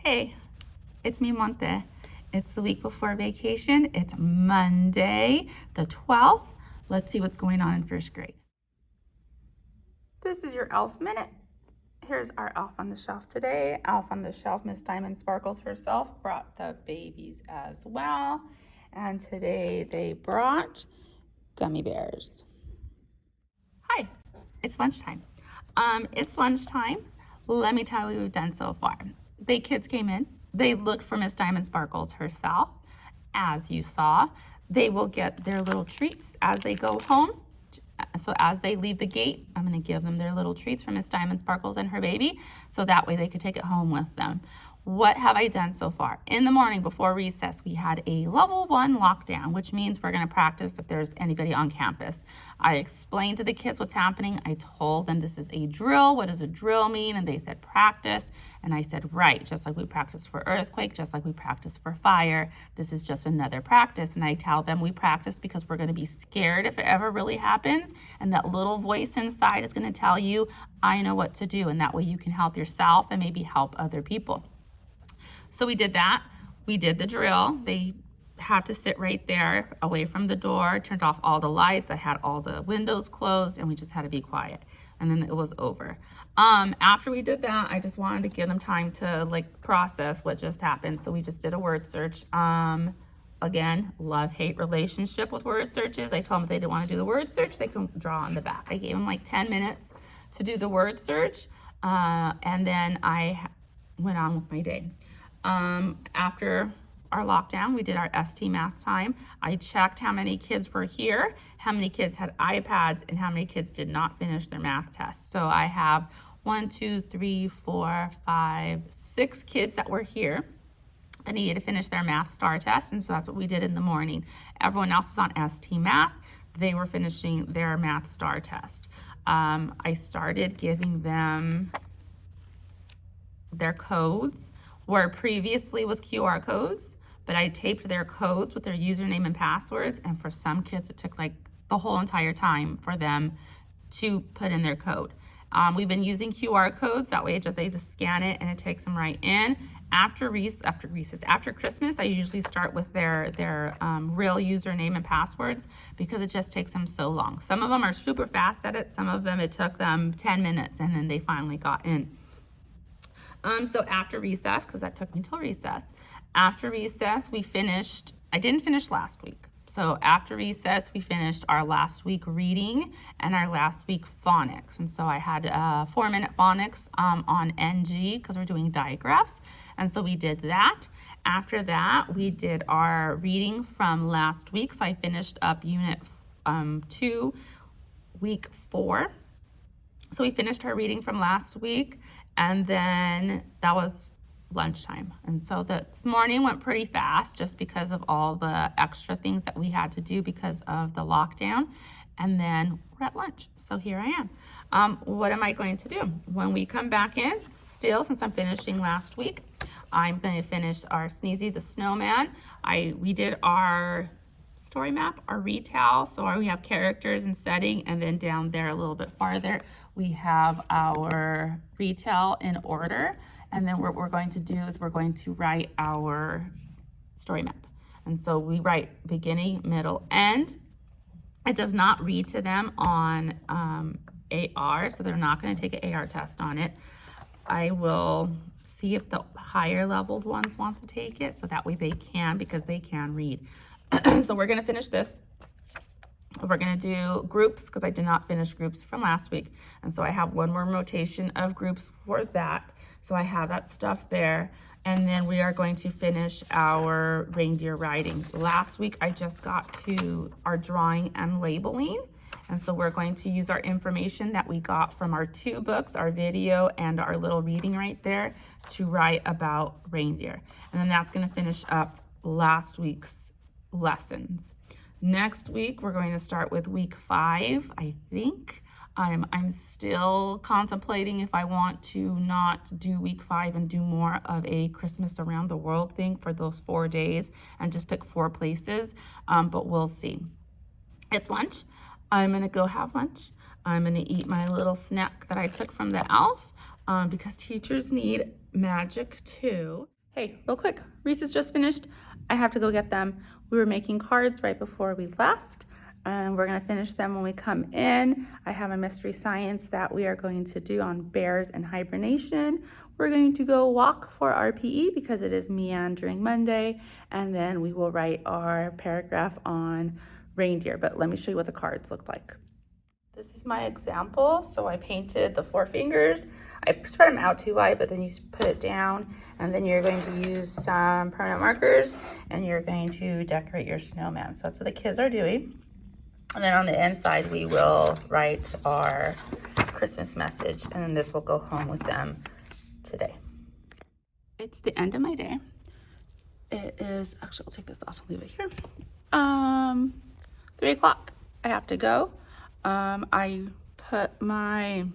Hey, it's mi Monte. It's the week before vacation. It's Monday, the 12th. Let's see what's going on in first grade. This is your Elf Minute. Here's our Elf on the Shelf today. Elf on the Shelf, Miss Diamond Sparkles herself, brought the babies as well. And today they brought gummy bears. Hi, it's lunchtime. It's lunchtime. Let me tell you what we've done so far. The kids came in. They looked for Miss Diamond Sparkles herself. As you saw, they will get their little treats as they go home. So as they leave the gate, I'm going to give them their little treats from Miss Diamond Sparkles and her baby, so that way they could take it home with them. What have I done so far? In the morning before recess, we had a level 1 lockdown, which means we're going to practice if there's anybody on campus. I explained to the kids what's happening. I told them this is a drill. What does a drill mean? And they said practice. And I said, right, just like we practice for earthquake, just like we practice for fire, this is just another practice. And I tell them we practice because we're going to be scared if it ever really happens. And that little voice inside is going to tell you, I know what to do. And that way you can help yourself and maybe help other people. So we did that. We did the drill. They had to sit right there away from the door, turned off all the lights. I had all the windows closed and we just had to be quiet. And then it was over. After we did that, I just wanted to give them time to process what just happened. So we just did a word search. Again, love-hate relationship with word searches. I told them if they didn't want to do the word search, they can draw on the back. I gave them 10 minutes to do the word search. And then I went on with my day. After our lockdown, we did our ST math time. I checked how many kids were here, how many kids had iPads, and how many kids did not finish their math test. So I have 1, 2, 3, 4, 5, 6 kids that were here that needed to finish their math STAR test, and so that's what we did in the morning. Everyone else was on ST math. They were finishing their math STAR test. I started giving them their codes, where previously was QR codes, but I taped their codes with their username and passwords, and for some kids it took the whole entire time for them to put in their code. We've been using QR codes, that way they just scan it and it takes them right in. After Christmas, I usually start with their real username and passwords because it just takes them so long. Some of them are super fast at it, some of them it took them 10 minutes and then they finally got in. So after recess, because that took me till recess, after recess we finished, I didn't finish last week. So after recess, we finished our last week reading and our last week phonics. And so I had 4-minute phonics on NG because we're doing digraphs. And so we did that. After that, we did our reading from last week. So I finished up unit 2, week 4. So we finished our reading from last week. And then that was lunchtime. And so this morning went pretty fast just because of all the extra things that we had to do because of the lockdown. And then we're at lunch. So here I am. What am I going to do? When we come back in, still, since I'm finishing last week, I'm going to finish our Sneezy the Snowman. We did our story map, our retell, so we have characters and setting, and then down there a little bit farther we have our retell in order, and then what we're going to do is we're going to write our story map. And so we write beginning, middle, end. It does not read to them on AR, so they're not going to take an AR test on it. I will see if the higher leveled ones want to take it, so that way they can, because they can read. So we're going to finish this. We're going to do groups because I did not finish groups from last week. And so I have one more rotation of groups for that. So I have that stuff there. And then we are going to finish our reindeer riding. Last week, I just got to our drawing and labeling. And so we're going to use our information that we got from our 2 books, our video and our little reading right there, to write about reindeer. And then that's going to finish up last week's lessons. Next week, we're going to start with week 5, I think. I'm still contemplating if I want to not do week 5 and do more of a Christmas around the world thing for those 4 days and just pick 4 places, but we'll see. It's lunch. I'm gonna go have lunch. I'm gonna eat my little snack that I took from the Elf because teachers need magic too. Hey, real quick, Reese's just finished. I have to go get them. We were making cards right before we left, and we're gonna finish them when we come in. I have a mystery science that we are going to do on bears and hibernation. We're going to go walk for our PE because it is meandering Monday, and then we will write our paragraph on reindeer. But let me show you what the cards look like. This is my example. So I painted the 4 fingers. I spread them out too wide, but then you put it down, and then you're going to use some permanent markers, and you're going to decorate your snowman. So that's what the kids are doing. And then on the inside, we will write our Christmas message, and then this will go home with them today. It's the end of my day. It is, actually, I'll take this off and leave it here. 3 o'clock. I have to go. I put my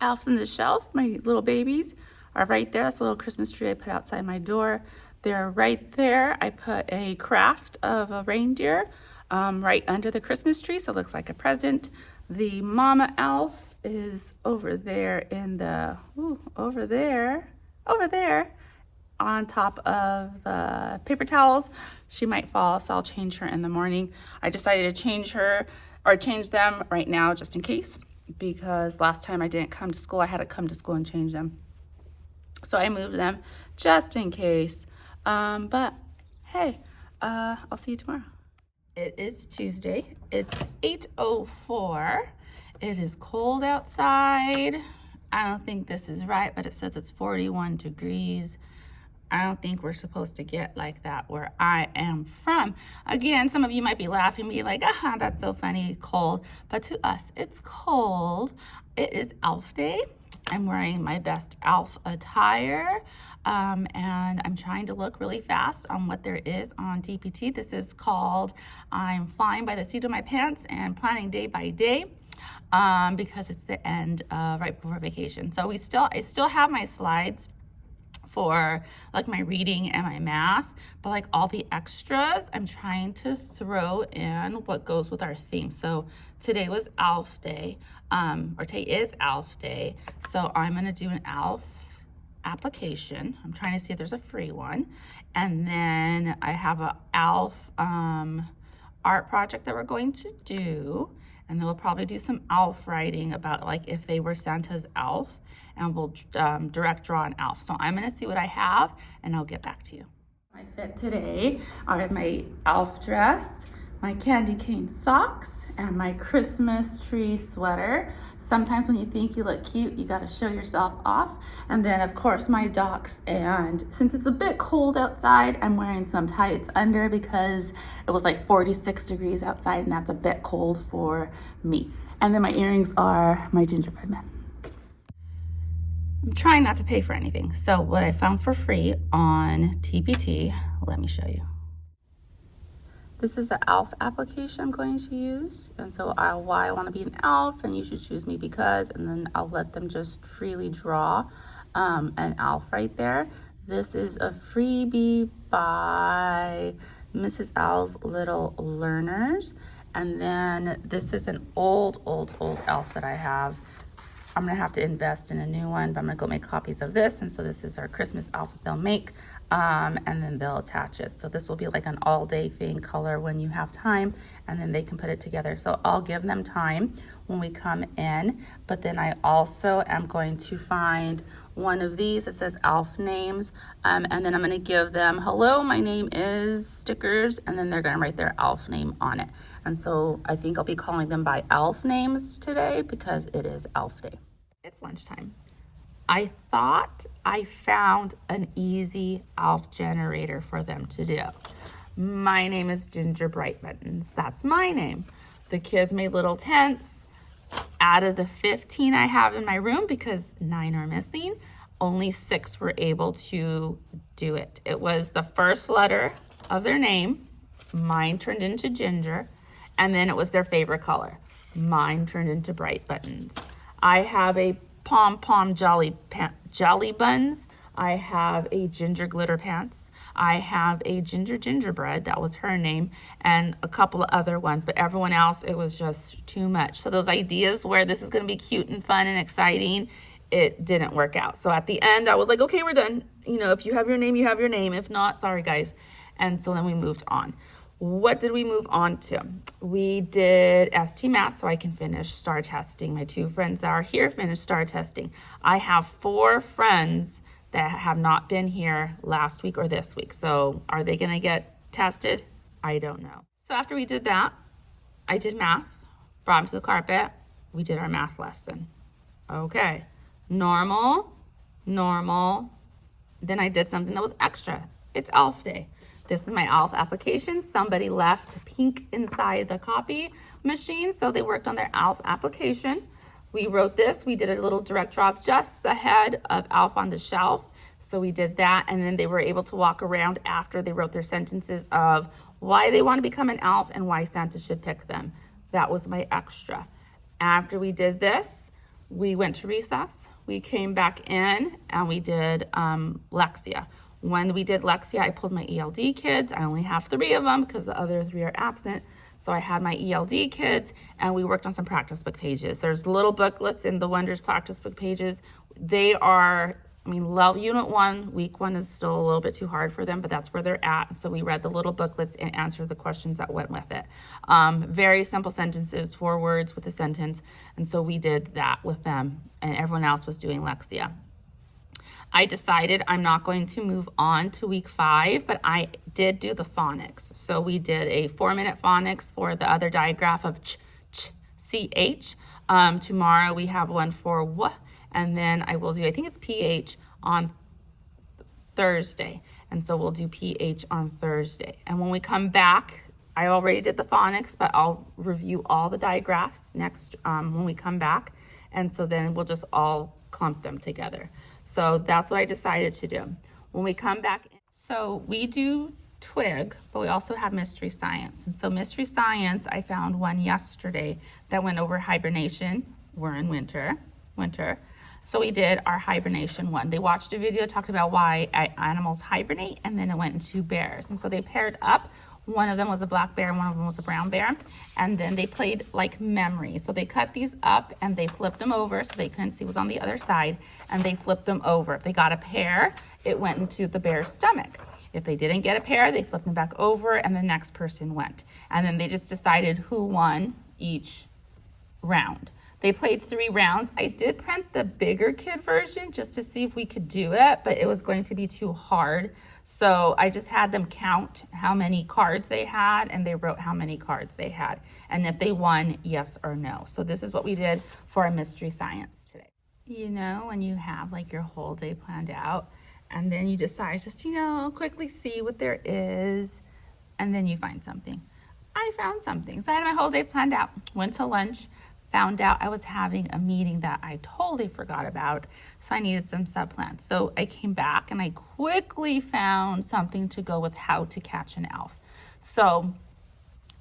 elves on the shelf. My little babies are right there. That's a little Christmas tree I put outside my door. They're right there. I put a craft of a reindeer right under the Christmas tree, so it looks like a present. The mama elf is over there in the, over there on top of the paper towels. She might fall, so I'll change her in the morning. I decided to change them right now just in case, because last time I didn't come to school, I had to come to school and change them. So I moved them just in case. But hey, I'll see you tomorrow. It is Tuesday. It's 8:04. It is cold outside. I don't think this is right, but it says it's 41 degrees. I don't think we're supposed to get like that where I am from. Again, some of you might be laughing, be like, that's so funny, cold. But to us, it's cold. It is Elf Day. I'm wearing my best elf attire. And I'm trying to look really fast on what there is on TPT. This is called I'm Flying by the Seat of My Pants and Planning Day by Day. Because it's the end of right before vacation. So I still have my slides for like my reading and my math, but like all the extras, I'm trying to throw in what goes with our theme. So today was Elf Day, or today is Elf Day. So I'm gonna do an elf application. I'm trying to see if there's a free one. And then I have a elf art project that we're going to do. And then we'll probably do some elf writing about like if they were Santa's elf, and we'll direct draw an elf. So I'm gonna see what I have and I'll get back to you. My fit today are my elf dress, my candy cane socks, and my Christmas tree sweater. Sometimes when you think you look cute, you gotta show yourself off. And then of course my Docs, and since it's a bit cold outside, I'm wearing some tights under because it was like 46 degrees outside and that's a bit cold for me. And then my earrings are my gingerbread men. I'm trying not to pay for anything. So what I found for free on TPT, let me show you. This is the elf application I'm going to use. And so why I want to be an elf, and you should choose me because, and then I'll let them just freely draw an elf right there. This is a freebie by Mrs. Owl's Little Learners. And then this is an old elf that I have. I'm gonna have to invest in a new one, but I'm gonna go make copies of this. And so this is our Christmas elf that they'll make, and then they'll attach it. So this will be like an all day thing, color when you have time, and then they can put it together. So I'll give them time when we come in, but then I also am going to find one of these that says elf names, and then I'm gonna give them, hello, my name is stickers, and then they're gonna write their elf name on it. And so I think I'll be calling them by elf names today because it is Elf Day. It's lunchtime. I thought I found an easy elf generator for them to do. My name is Ginger Bright Buttons. That's my name. The kids made little tents. Out of the 15 I have in my room, because 9 are missing, only 6 were able to do it. It was the first letter of their name. Mine turned into Ginger. And then it was their favorite color. Mine turned into Bright Buttons. I have a pom-pom jelly buns. I have a ginger glitter pants. I have a gingerbread, that was her name, and a couple of other ones, but everyone else, it was just too much. So those ideas where this is gonna be cute and fun and exciting it didn't work out. So at the end, I was like, okay, we're done. You know, if you have your name, you have your name. If not, sorry, guys. And so then we moved on. What did we move on to? We did ST Math so I can finish STAR testing. My 2 friends that are here finished STAR testing. I have 4 friends that have not been here last week or this week. So are they going to get tested? I don't know. So after we did that, I did math, brought them to the carpet. We did our math lesson. Okay. Normal. Then I did something that was extra. It's Elf Day. This is my Elf application. Somebody left pink inside the copy machine, so they worked on their Elf application. We wrote this. We did a little direct draw of just the head of Elf on the Shelf. So we did that, and then they were able to walk around after they wrote their sentences of why they want to become an elf and why Santa should pick them. That was my extra. After we did this, we went to recess. We came back in and we did Lexia. When we did Lexia, I pulled my ELD kids. I only have 3 of them because the other 3 are absent. So I had my ELD kids and we worked on some practice book pages. There's little booklets in the Wonders practice book pages. They are, Unit 1, week 1 is still a little bit too hard for them, but that's where they're at. So we read the little booklets and answered the questions that went with it. Very simple sentences, 4 words with a sentence. And so we did that with them and everyone else was doing Lexia. I decided I'm not going to move on to week 5, but I did do the phonics. So we did a 4-minute phonics for the other digraph of ch, ch. Tomorrow we have one for w, and then I will do, I think it's ph on Thursday. And so we'll do ph on Thursday. And when we come back, I already did the phonics, but I'll review all the digraphs next when we come back. And so then we'll just all clump them together. So that's what I decided to do. When we come back, so we do Twig, but we also have Mystery Science. And so Mystery Science, I found one yesterday that went over hibernation. We're in winter. So we did our hibernation one. They watched a video, talked about why animals hibernate, and then it went into bears. And so they paired up. One of them was a black bear, one of them was a brown bear. And then they played like memory. So they cut these up and they flipped them over so they couldn't see what was on the other side. And they flipped them over. If they got a pair, it went into the bear's stomach. If they didn't get a pair, they flipped them back over and the next person went. And then they just decided who won each round. They played 3 rounds. I did print the bigger kid version just to see if we could do it, but it was going to be too hard. So I just had them count how many cards they had and they wrote how many cards they had. And if they won, yes or no. So this is what we did for our Mystery Science today. You know, when you have like your whole day planned out and then you decide just, quickly see what there is and then you find something. I found something. So I had my whole day planned out, went to lunch, found out I was having a meeting that I totally forgot about, so I needed some subplans. So I came back and I quickly found something to go with how to catch an elf. So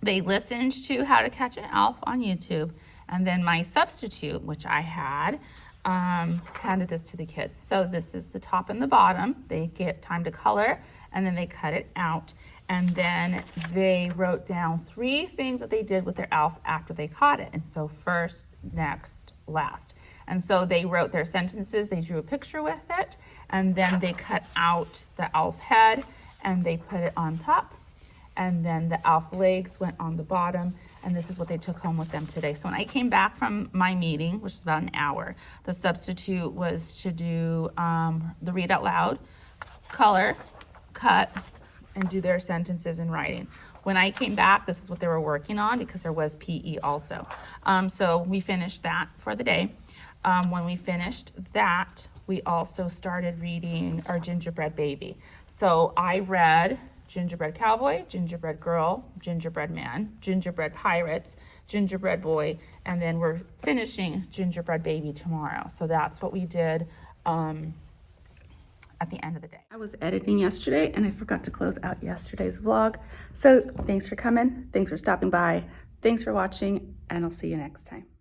they listened to how to catch an elf on YouTube, and then my substitute, which I had, handed this to the kids. So this is the top and the bottom. They get time to color, and then they cut it out. And then they wrote down 3 things that they did with their elf after they caught it. And so first, next, last. And so they wrote their sentences, they drew a picture with it, and then they cut out the elf head and they put it on top. And then the elf legs went on the bottom, and this is what they took home with them today. So when I came back from my meeting, which was about an hour, the substitute was to do the read out loud, color, cut, and do their sentences in writing. When I came back, this is what they were working on because there was PE also. So we finished that for the day. When we finished that, we also started reading our Gingerbread Baby. So I read Gingerbread Cowboy, Gingerbread Girl, Gingerbread Man, Gingerbread Pirates, Gingerbread Boy, and then we're finishing Gingerbread Baby tomorrow. So that's what we did at the end of the day. I was editing yesterday and I forgot to close out yesterday's vlog. So thanks for coming. Thanks for stopping by. Thanks for watching, and I'll see you next time.